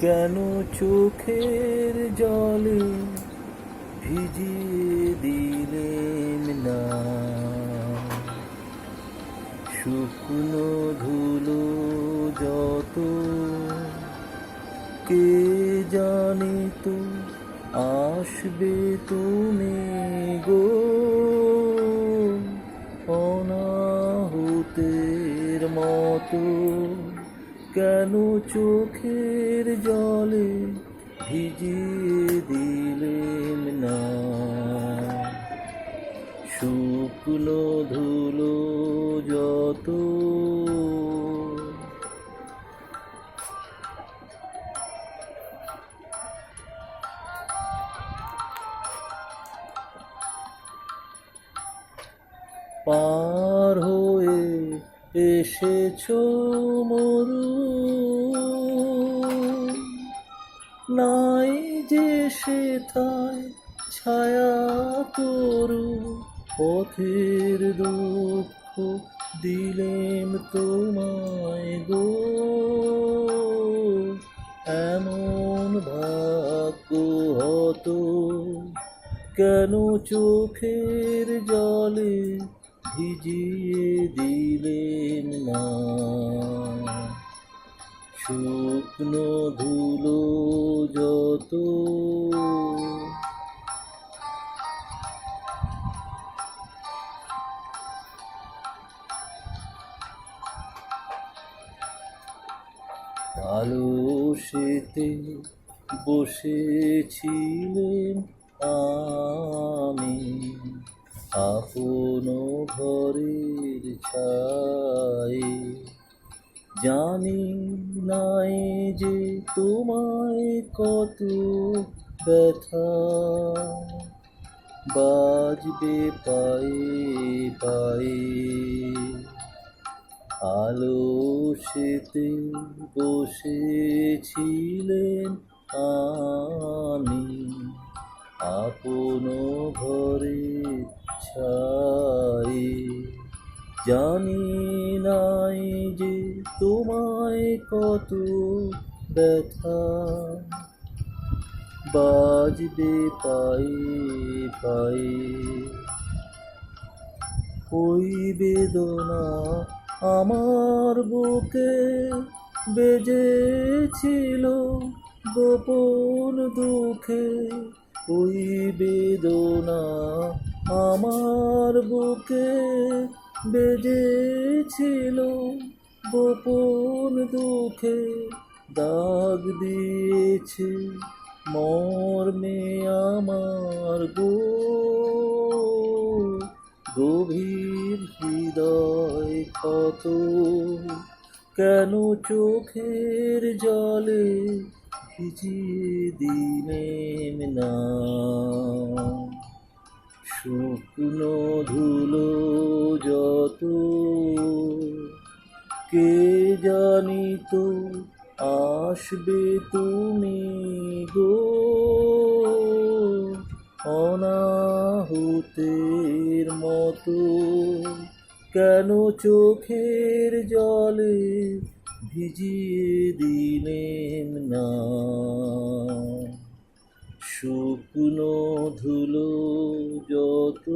কেন চোখের জলে ভিজিয়ে দিলেন না শুকনো ধুলো যত কে জানে তো আসবে তুমি গো অনাহুতের মতো কেন চোখের জলে ভিজিয়ে দিলেন না শুকনো ধুলো যত পার হয়ে এসেছো মরু নাই যে সেথায় ছায়া তরু পথের দুঃখ দিলেম তোমায় গো এমন ভাগ্য হতো কেন চোখের জলে ভিজিয়ে দিলেন না শুকনো ধুলো যত আলসেতে বসেছিলেন আমি আপন ঘরের ছায়ে জানি নাই যে তোমায় কত ব্যথা বাজবে পায়ে পায়ে আলসেতে বসেছিলেন আমি আপন ঘরে ছায়ে জানি নাই যে তোমায় কত ব্যথা বাজবে পায়ে পায়ে ওই বেদনা আমার বুকে বেজেছিল গোপন দুঃখে ওই বেদনা আমার বুকে বেজেছিল গোপন দুঃখে দাগ দিয়েছে মর্মে আমার গভীর হৃদয় ক্ষত কেন চোখের জলে ভিজিয়ে দিলেন না শুকনো ধুলো যত কে জানিত আসবে তুমি গো অনাহুতের মতো কেন চোখের জলে ভিজিয়ে দিলেন না শুকনো ধুলো যত